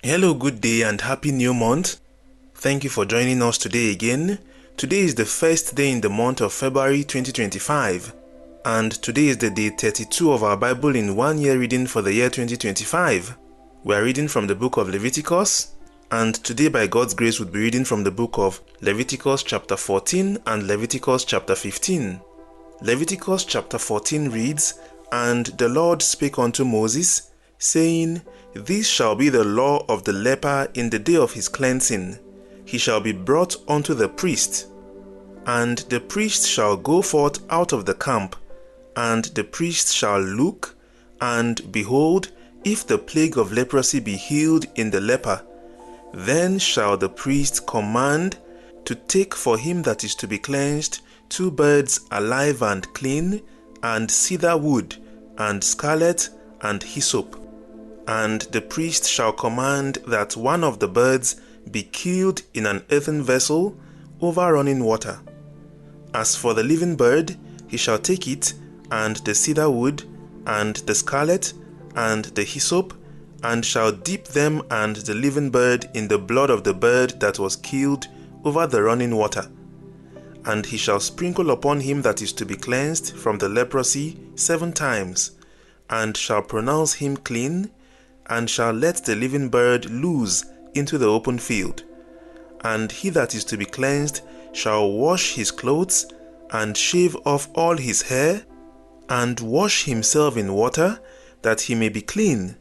Hello, good day and happy new month. Thank you for joining us today again. Today is the first day in the month of February 2025, and today is the day 32 of our Bible in 1 year reading for the year 2025. We are reading from the book of Leviticus, and today by God's grace we'll be reading from the book of Leviticus chapter 14 and Leviticus chapter 15. Leviticus chapter 14 reads, "And the Lord spake unto Moses, saying, This shall be the law of the leper in the day of his cleansing. He shall be brought unto the priest. And the priest shall go forth out of the camp, and the priest shall look, and behold, if the plague of leprosy be healed in the leper, then shall the priest command to take for him that is to be cleansed 2 birds alive and clean, and cedar wood, and scarlet, and hyssop. And the priest shall command that one of the birds be killed in an earthen vessel over running water. As for the living bird, he shall take it, and the cedar wood, and the scarlet, and the hyssop, and shall dip them and the living bird in the blood of the bird that was killed over the running water. And he shall sprinkle upon him that is to be cleansed from the leprosy 7 times, and shall pronounce him clean, and shall let the living bird loose into the open field. And he that is to be cleansed shall wash his clothes, and shave off all his hair, and wash himself in water, that he may be clean.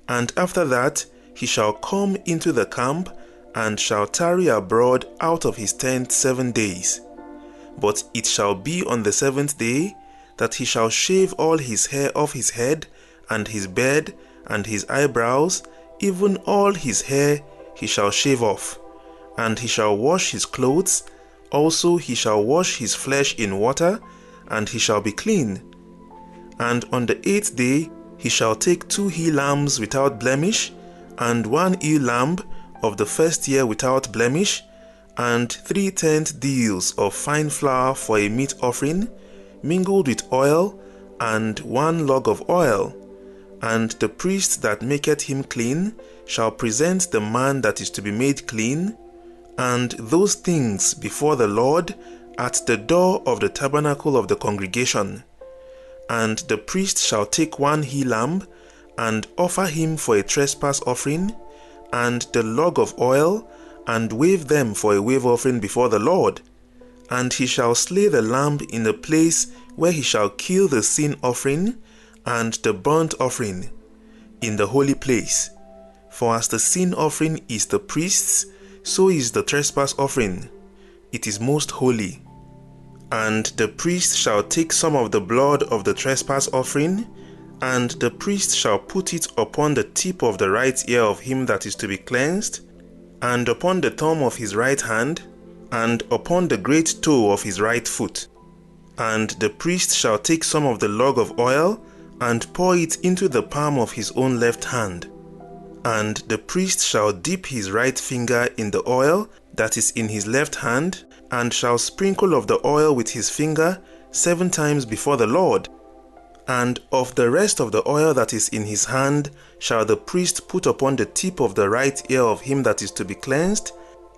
And after that he shall come into the camp, and shall tarry abroad out of his tent 7 days. But it shall be on the 7th day that he shall shave all his hair off his head, and his beard, and his eyebrows, even all his hair he shall shave off. And he shall wash his clothes, also he shall wash his flesh in water, and he shall be clean. And on the 8th day he shall take 2 he-lambs without blemish, and 1 ewe-lamb of the 1st year without blemish, and 3 tenth deals of fine flour for a meat offering, mingled with oil, and 1 log of oil. And the priest that maketh him clean shall present the man that is to be made clean, and those things before the Lord at the door of the tabernacle of the congregation. And the priest shall take 1 he-lamb, and offer him for a trespass offering, and the log of oil, and wave them for a wave offering before the Lord. And he shall slay the lamb in the place where he shall kill the sin offering and the burnt offering, in the holy place. For as the sin offering is the priest's, so is the trespass offering. It is most holy. And the priest shall take some of the blood of the trespass offering, and the priest shall put it upon the tip of the right ear of him that is to be cleansed, and upon the thumb of his right hand, and upon the great toe of his right foot. And the priest shall take some of the log of oil, and pour it into the palm of his own left hand. And the priest shall dip his right finger in the oil that is in his left hand, and shall sprinkle of the oil with his finger 7 times before the Lord. And of the rest of the oil that is in his hand shall the priest put upon the tip of the right ear of him that is to be cleansed,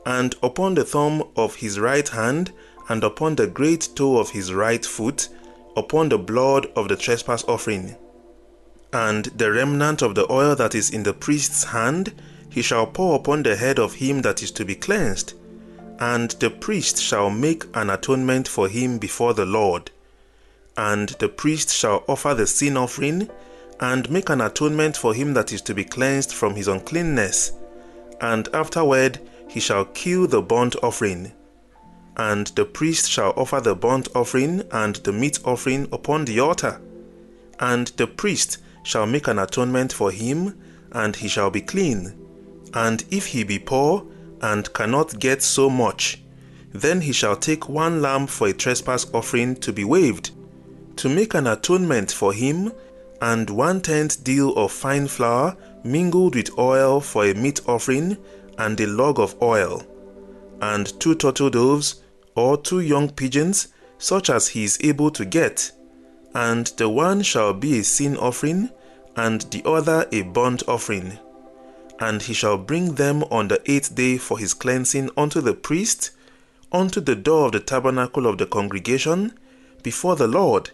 and upon the thumb of his right hand, and upon the great toe of his right foot, upon the blood of the trespass offering. And the remnant of the oil that is in the priest's hand he shall pour upon the head of him that is to be cleansed, and the priest shall make an atonement for him before the Lord. And the priest shall offer the sin offering, and make an atonement for him that is to be cleansed from his uncleanness, and afterward he shall kill the burnt offering. And the priest shall offer the burnt offering and the meat offering upon the altar. And the priest shall make an atonement for him, and he shall be clean. And if he be poor, and cannot get so much, then he shall take 1 lamb for a trespass offering to be waved, to make an atonement for him, and 1 tenth deal of fine flour mingled with oil for a meat offering, and a log of oil. And 2 turtle doves, or 2 young pigeons, such as he is able to get, and the one shall be a sin offering, and the other a burnt offering. And he shall bring them on the 8th day for his cleansing unto the priest, unto the door of the tabernacle of the congregation, before the Lord.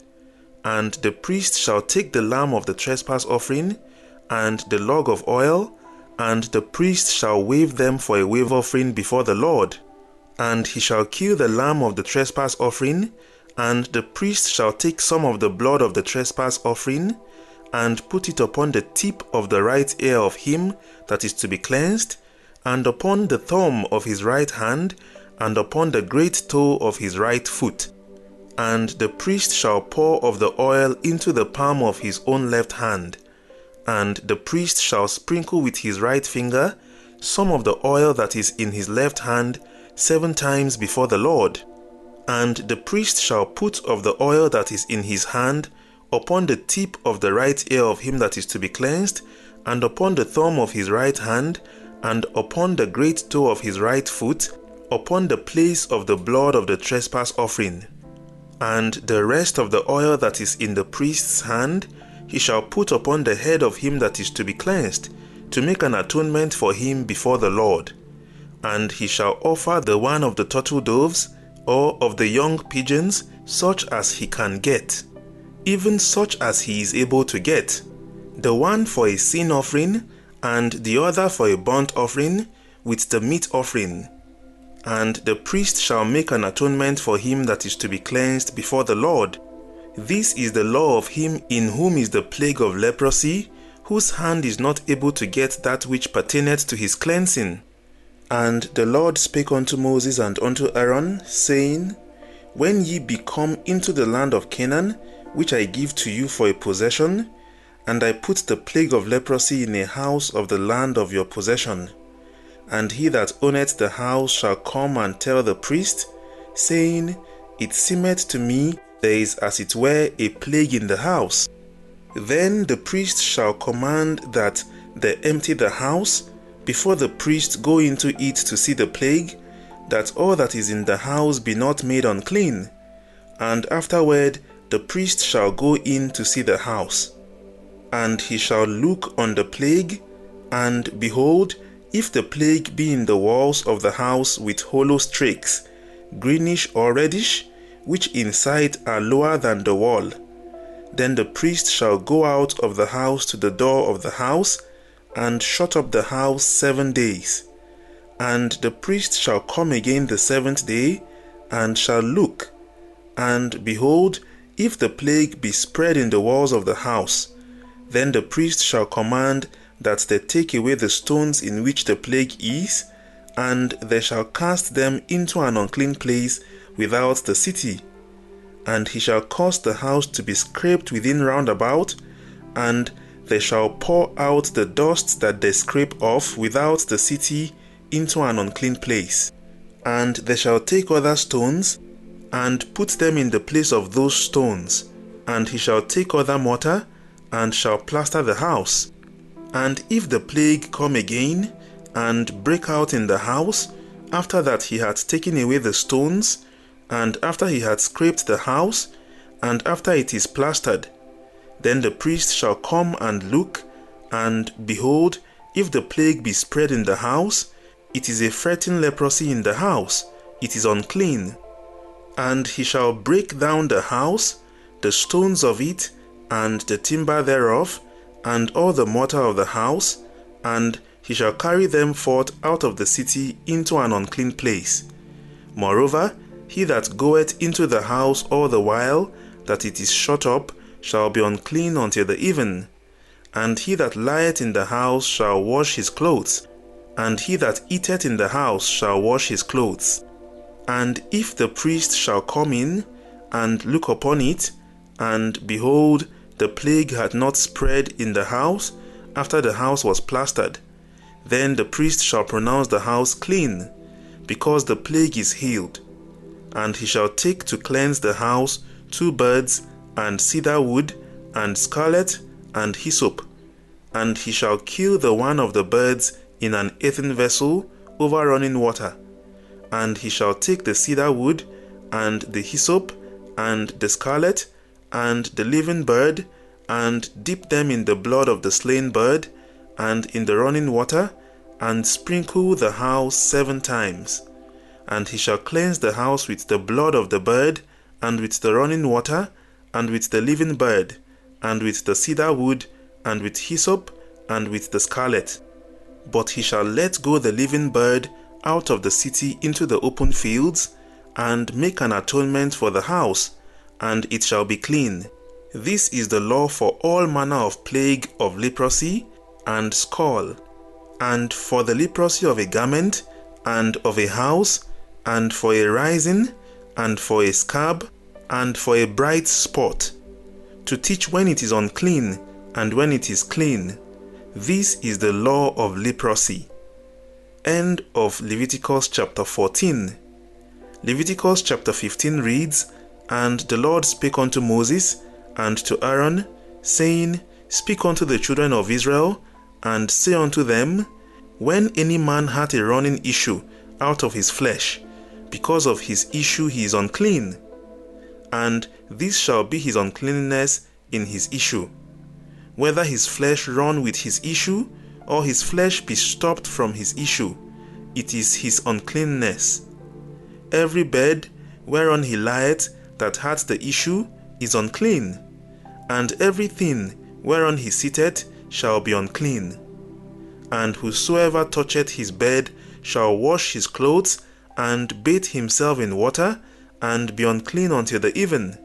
And the priest shall take the lamb of the trespass offering, and the log of oil, and the priest shall wave them for a wave offering before the Lord. And he shall kill the lamb of the trespass offering, and the priest shall take some of the blood of the trespass offering, and put it upon the tip of the right ear of him that is to be cleansed, and upon the thumb of his right hand, and upon the great toe of his right foot. And the priest shall pour of the oil into the palm of his own left hand, and the priest shall sprinkle with his right finger some of the oil that is in his left hand 7 times before the Lord. And the priest shall put of the oil that is in his hand upon the tip of the right ear of him that is to be cleansed, and upon the thumb of his right hand, and upon the great toe of his right foot, upon the place of the blood of the trespass offering. And the rest of the oil that is in the priest's hand he shall put upon the head of him that is to be cleansed, to make an atonement for him before the Lord. And he shall offer the one of the turtle doves, or of the young pigeons, such as he can get, even such as he is able to get, the one for a sin offering, and the other for a burnt offering, with the meat offering. And the priest shall make an atonement for him that is to be cleansed before the Lord. This is the law of him in whom is the plague of leprosy, whose hand is not able to get that which pertaineth to his cleansing. And the Lord spake unto Moses and unto Aaron, saying, When ye be come into the land of Canaan, which I give to you for a possession, and I put the plague of leprosy in a house of the land of your possession, and he that owneth the house shall come and tell the priest, saying, It seemeth to me there is as it were a plague in the house. Then the priest shall command that they empty the house, before the priest go into it to see the plague, that all that is in the house be not made unclean. And afterward the priest shall go in to see the house. And he shall look on the plague, and behold, if the plague be in the walls of the house with hollow streaks, greenish or reddish, which in sight are lower than the wall, then the priest shall go out of the house to the door of the house, and shut up the house 7 days. And the priest shall come again the 7th day, and shall look, and behold, if the plague be spread in the walls of the house, then the priest shall command that they take away the stones in which the plague is, and they shall cast them into an unclean place without the city. And he shall cause the house to be scraped within round about, and they shall pour out the dust that they scrape off without the city into an unclean place. And they shall take other stones, and put them in the place of those stones. And he shall take other mortar, and shall plaster the house. And if the plague come again, and break out in the house, after that he had taken away the stones, and after he had scraped the house, and after it is plastered, then the priest shall come and look, and behold, if the plague be spread in the house, it is a fretting leprosy in the house, it is unclean. And he shall break down the house, the stones of it, and the timber thereof, and all the mortar of the house, and he shall carry them forth out of the city into an unclean place. Moreover, he that goeth into the house all the while that it is shut up shall be unclean until the even. And he that lieth in the house shall wash his clothes, and he that eateth in the house shall wash his clothes. And if the priest shall come in, and look upon it, and behold, the plague had not spread in the house after the house was plastered, then the priest shall pronounce the house clean, because the plague is healed. And he shall take to cleanse the house 2 birds, and cedar wood, and scarlet, and hyssop. And he shall kill the one of the birds in an earthen vessel over running water. And he shall take the cedar wood, and the hyssop, and the scarlet, and the living bird, and dip them in the blood of the slain bird, and in the running water, and sprinkle the house 7 times. And he shall cleanse the house with the blood of the bird, and with the running water, and with the living bird, and with the cedar wood, and with hyssop, and with the scarlet. But he shall let go the living bird out of the city into the open fields, and make an atonement for the house, and it shall be clean. This is the law for all manner of plague of leprosy and scall, and for the leprosy of a garment, and of a house, and for a rising, and for a scab, and for a bright spot, to teach when it is unclean, and when it is clean. This is the law of leprosy. End of Leviticus chapter 14. Leviticus chapter 15 reads, And the Lord spake unto Moses and to Aaron, saying, Speak unto the children of Israel, and say unto them, When any man hath a running issue out of his flesh, because of his issue he is unclean. And this shall be his uncleanness in his issue, whether his flesh run with his issue, or his flesh be stopped from his issue, it is his uncleanness. Every bed whereon he lieth that hath the issue is unclean, and everything whereon he sitteth shall be unclean. And whosoever toucheth his bed shall wash his clothes, and bathe himself in water, and be unclean until the even.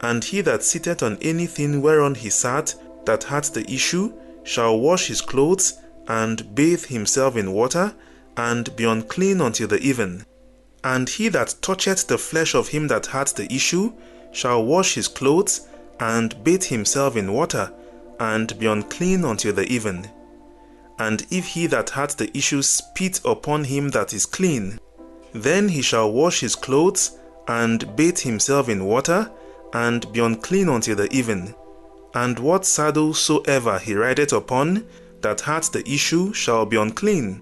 And he that sitteth on anything whereon he sat that hath the issue shall wash his clothes, and bathe himself in water, and be unclean until the even. And he that toucheth the flesh of him that hath the issue shall wash his clothes, and bathe himself in water, and be unclean until the even. And if he that hath the issue spit upon him that is clean, then he shall wash his clothes, and bathe himself in water, and be unclean until the even. And what saddle soever he rideth upon that hath the issue shall be unclean.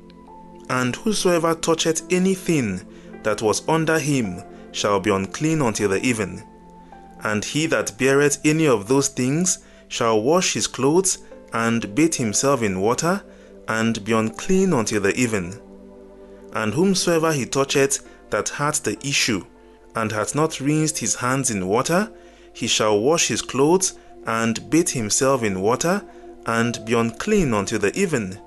And whosoever toucheth anything that was under him shall be unclean until the even. And he that beareth any of those things shall wash his clothes, and bathe himself in water, and be unclean until the even. And whomsoever he toucheth that hath the issue, and hath not rinsed his hands in water, he shall wash his clothes, and bathe himself in water, and be unclean until the even.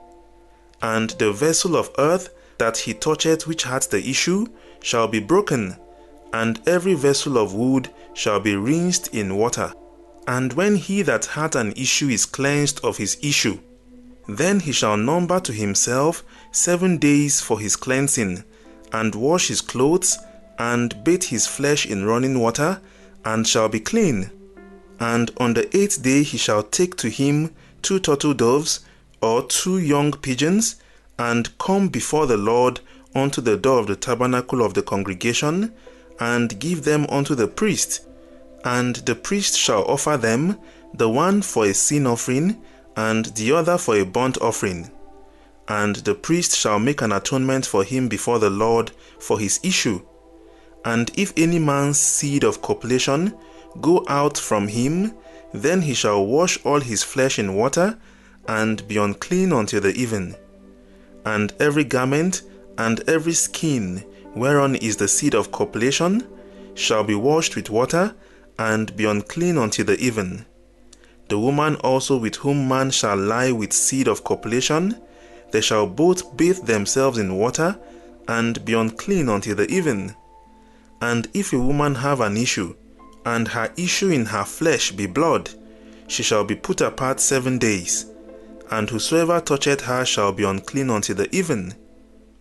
And the vessel of earth that he toucheth which hath the issue shall be broken, and every vessel of wood shall be rinsed in water. And when he that hath an issue is cleansed of his issue, then he shall number to himself 7 days for his cleansing, and wash his clothes, and bathe his flesh in running water, and shall be clean. And on the 8th day he shall take to him 2 turtle doves, or 2 young pigeons, and come before the Lord unto the door of the tabernacle of the congregation, and give them unto the priest. And the priest shall offer them, the one for a sin offering, and the other for a burnt offering. And the priest shall make an atonement for him before the Lord for his issue. And if any man's seed of copulation go out from him, then he shall wash all his flesh in water, and be unclean until the even. And every garment and every skin whereon is the seed of copulation shall be washed with water, and be unclean until the even. The woman also with whom man shall lie with seed of copulation, they shall both bathe themselves in water, and be unclean until the even. And if a woman have an issue, and her issue in her flesh be blood, she shall be put apart 7 days, and whosoever toucheth her shall be unclean until the even.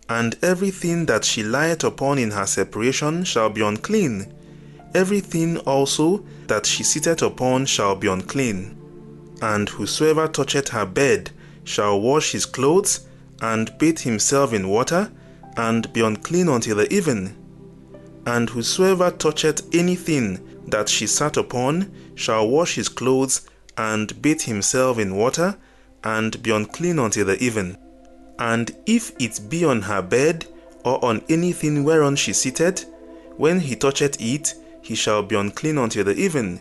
And everything that she lieth upon in her separation shall be unclean. Everything also that she sitteth upon shall be unclean. And whosoever toucheth her bed shall wash his clothes, and bathe himself in water, and be unclean until the even. And whosoever toucheth anything that she sat upon shall wash his clothes, and bathe himself in water, and be unclean until the even. And if it be on her bed, or on anything whereon she sitteth, when he toucheth it, he shall be unclean until the even.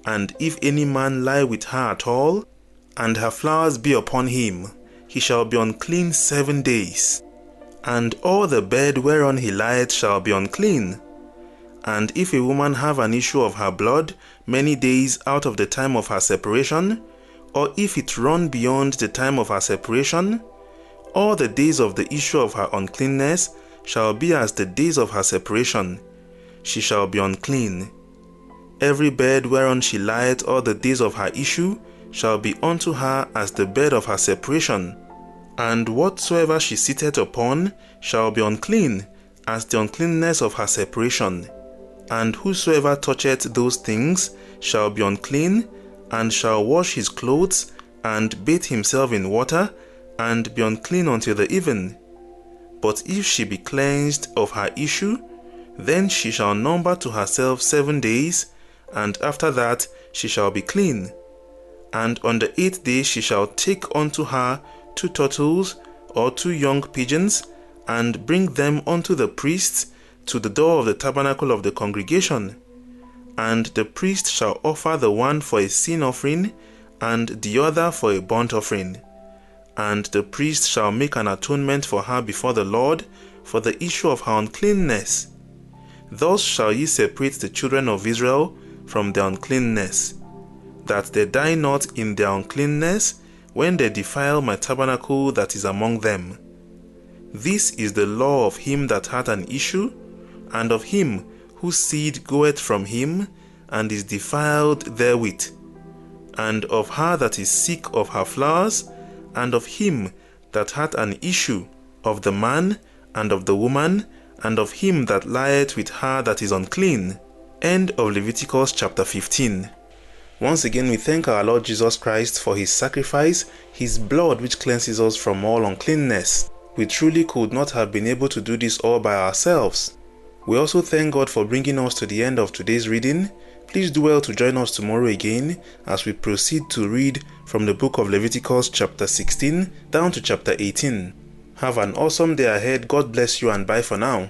And if any man lie with her at all, and her flowers be upon him, he shall be unclean 7 days. And all the bed whereon he lieth shall be unclean. And if a woman have an issue of her blood many days out of the time of her separation, or if it run beyond the time of her separation, all the days of the issue of her uncleanness shall be as the days of her separation. She shall be unclean. Every bed whereon she lieth all the days of her issue shall be unto her as the bed of her separation. And whatsoever she sitteth upon shall be unclean, as the uncleanness of her separation. And whosoever toucheth those things shall be unclean, and shall wash his clothes, and bathe himself in water, and be unclean until the even. But if she be cleansed of her issue, then she shall number to herself 7 days, and after that she shall be clean. And on the 8th day she shall take unto her 2 turtles or 2 young pigeons, and bring them unto the priests to the door of the tabernacle of the congregation. And the priest shall offer the one for a sin offering, and the other for a burnt offering. And the priest shall make an atonement for her before the Lord for the issue of her uncleanness. Thus shall ye separate the children of Israel from their uncleanness, that they die not in their uncleanness when they defile my tabernacle that is among them. This is the law of him that hath an issue, and of him whose seed goeth from him, and is defiled therewith, and of her that is sick of her flowers, and of him that hath an issue, of the man, and of the woman, and of him that lieth with her that is unclean. End of Leviticus chapter 15. Once again, we thank our Lord Jesus Christ for his sacrifice, his blood which cleanses us from all uncleanness. We truly could not have been able to do this all by ourselves. We also thank God for bringing us to the end of today's reading. Please do well to join us tomorrow again as we proceed to read from the book of Leviticus chapter 16 down to chapter 18. Have an awesome day ahead. God bless you and bye for now.